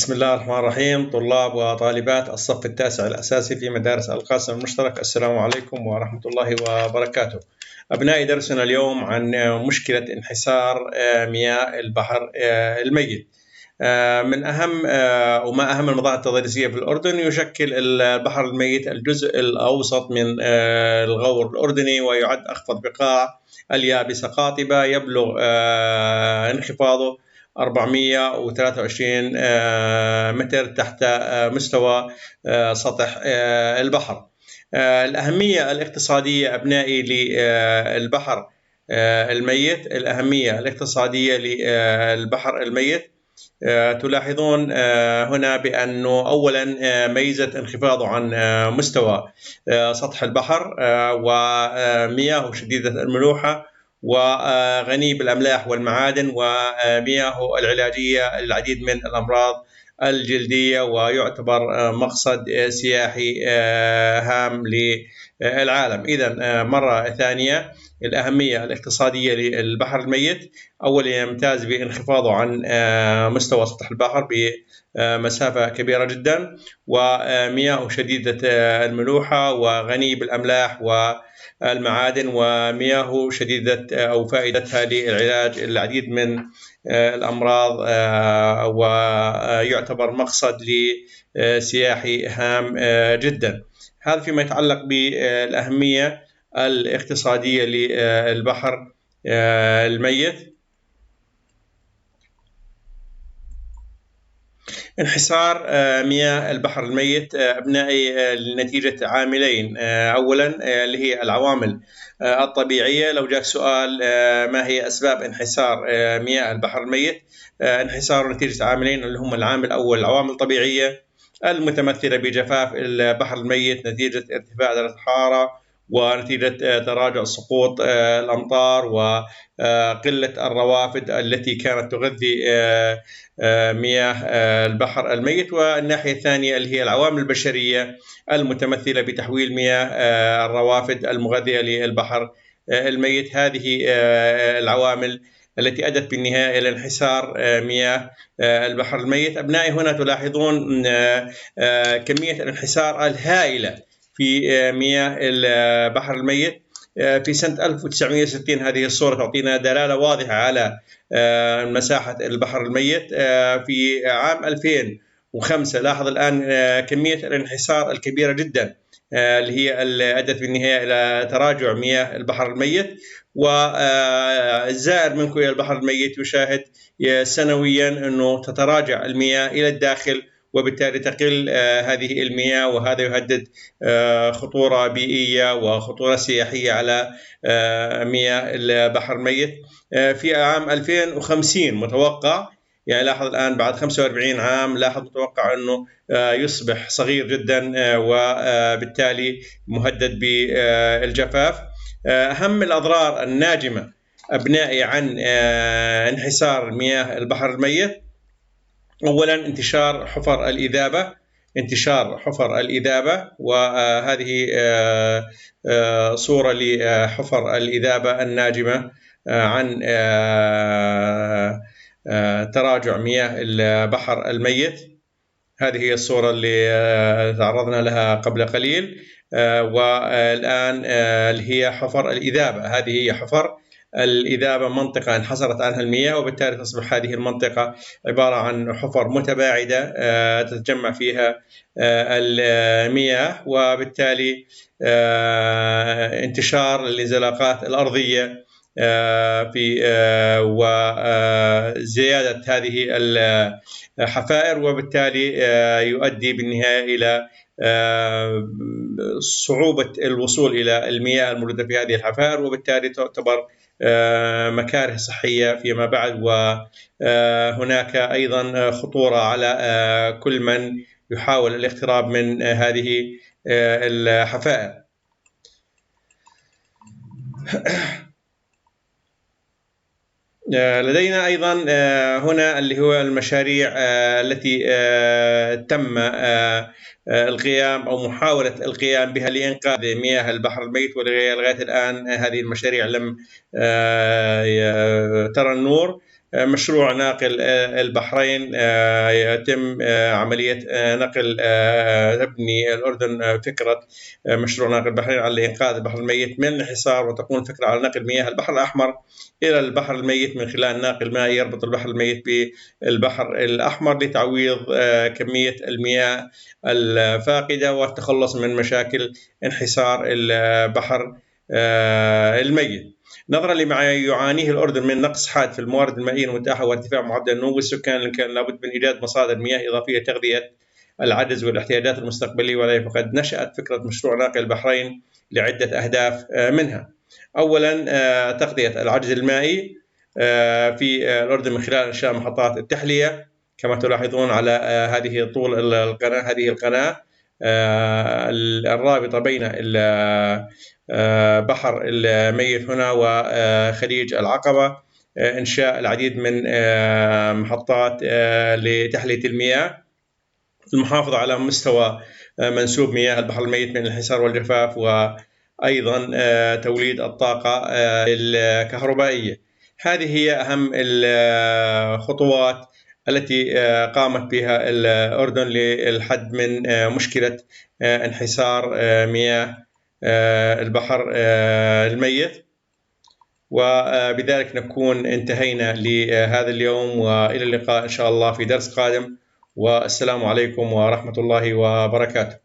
بسم الله الرحمن الرحيم. طلاب وطالبات الصف التاسع الأساسي في مدارس القاسم المشترك، السلام عليكم ورحمة الله وبركاته. أبنائي، درسنا اليوم عن مشكلة انحسار مياه البحر الميت. من أهم المظاهر التضاريسية في الأردن، يشكل البحر الميت الجزء الأوسط من الغور الأردني، ويعد أخفض بقاع اليابسة قاطبة، يبلغ انخفاضه 423 متر تحت مستوى سطح البحر. الأهمية الاقتصادية أبنائي للبحر الميت، الأهمية الاقتصادية للبحر الميت، تلاحظون هنا بأنه أولا ميزة انخفاضه عن مستوى سطح البحر، ومياه شديدة الملوحة، وغني بالأملاح والمعادن، ومياهه العلاجية للعديد من الأمراض الجلدية، ويعتبر مقصد سياحي هام للعالم. إذن مرة ثانية، الأهمية الاقتصادية للبحر الميت، أولا يمتاز بانخفاضه عن مستوى سطح البحر بمسافة كبيرة جدا، ومياه شديدة الملوحة، وغني بالأملاح والمعادن، ومياه شديدة أو فائدتها للعلاج العديد من الأمراض، ويعتبر مقصد سياحي هام جدا. هذا فيما يتعلق بالأهمية الاقتصادية للبحر الميت. انحسار مياه البحر الميت أبنائي لنتيجة عاملين. أولا اللي هي العوامل الطبيعية. لو جاء سؤال ما هي أسباب انحسار مياه البحر الميت، انحسار نتيجة عاملين اللي هم العامل الأول العوامل الطبيعية المتمثلة بجفاف البحر الميت نتيجة ارتفاع درجة الحرارة، ونتيجة تراجع سقوط الأمطار، وقلة الروافد التي كانت تغذي مياه البحر الميت. والناحية الثانية اللي هي العوامل البشرية المتمثلة بتحويل مياه الروافد المغذية للبحر الميت. هذه العوامل التي أدت بالنهاية إلى انحسار مياه البحر الميت. أبنائي، هنا تلاحظون كمية الانحسار الهائلة في مياه البحر الميت في سنة 1960. هذه الصورة تعطينا دلالة واضحة على مساحة البحر الميت. في عام 2005 لاحظ الآن كمية الانحسار الكبيرة جدا اللي هي اللي أدت بالنهاية إلى تراجع مياه البحر الميت. والزائر منكم إلى البحر الميت يشاهد سنويا أنه تتراجع المياه إلى الداخل، وبالتالي تقل هذه المياه، وهذا يهدد خطورة بيئية وخطورة سياحية على مياه البحر الميت. في عام 2050 متوقع، يعني لاحظ الآن بعد 45 عام، لاحظ متوقع أنه يصبح صغير جدا، وبالتالي مهدد بالجفاف. أهم الأضرار الناجمة أبنائي عن انحسار مياه البحر الميت، أولا انتشار حفر الإذابة، وهذه صورة لحفر الإذابة الناجمة عن تراجع مياه البحر الميت. هذه هي الصورة اللي تعرضنا لها قبل قليل. والآن اللي هي حفر الإذابة. هذه هي حفر الإذابة، منطقة انحسرت عنها المياه، وبالتالي تصبح هذه المنطقة عبارة عن حفر متباعدة تتجمع فيها المياه، وبالتالي انتشار الانزلاقات الأرضية في وزيادة هذه الحفائر، وبالتالي يؤدي بالنهاية إلى صعوبة الوصول إلى المياه الموجودة في هذه الحفائر، وبالتالي تعتبر مكاره صحية فيما بعد. وهناك أيضا خطورة على كل من يحاول الاقتراب من هذه الحفائر. لدينا أيضا هنا اللي هو المشاريع التي تم القيام أو محاولة القيام بها لإنقاذ مياه البحر الميت، ولغاية الآن هذه المشاريع لم ترى النور. مشروع ناقل البحرين يتم عملية نقل تبني الأردن فكرة مشروع ناقل البحرين على إنقاذ البحر الميت من الانحسار، وتكون الفكرة على نقل مياه البحر الأحمر إلى البحر الميت من خلال ناقل مائي يربط البحر الميت بالبحر الأحمر لتعويض كمية المياه الفاقدة والتخلص من مشاكل انحسار البحر الميت. نظرا لما يعانيه الأردن من نقص حاد في الموارد المائية المتاحة وارتفاع معدل نمو السكان، كان لابد من إيجاد مصادر مياه إضافية لتغذية العجز والاحتياجات المستقبلية، وذلك فقد نشأت فكرة مشروع ناقل البحرين لعدة أهداف منها. أولا تغطية العجز المائي في الأردن من خلال إنشاء محطات التحلية كما تلاحظون على هذه طول القناة، هذه القناة الرابطة بين بحر الميت هنا وخليج العقبة، إنشاء العديد من محطات لتحلية المياه، المحافظة على مستوى منسوب مياه البحر الميت من الانحسار والجفاف، وأيضا توليد الطاقة الكهربائية. هذه هي أهم الخطوات التي قامت بها الأردن للحد من مشكلة انحسار مياه البحر الميت. وبذلك نكون انتهينا لهذا اليوم، وإلى اللقاء إن شاء الله في درس قادم، والسلام عليكم ورحمة الله وبركاته.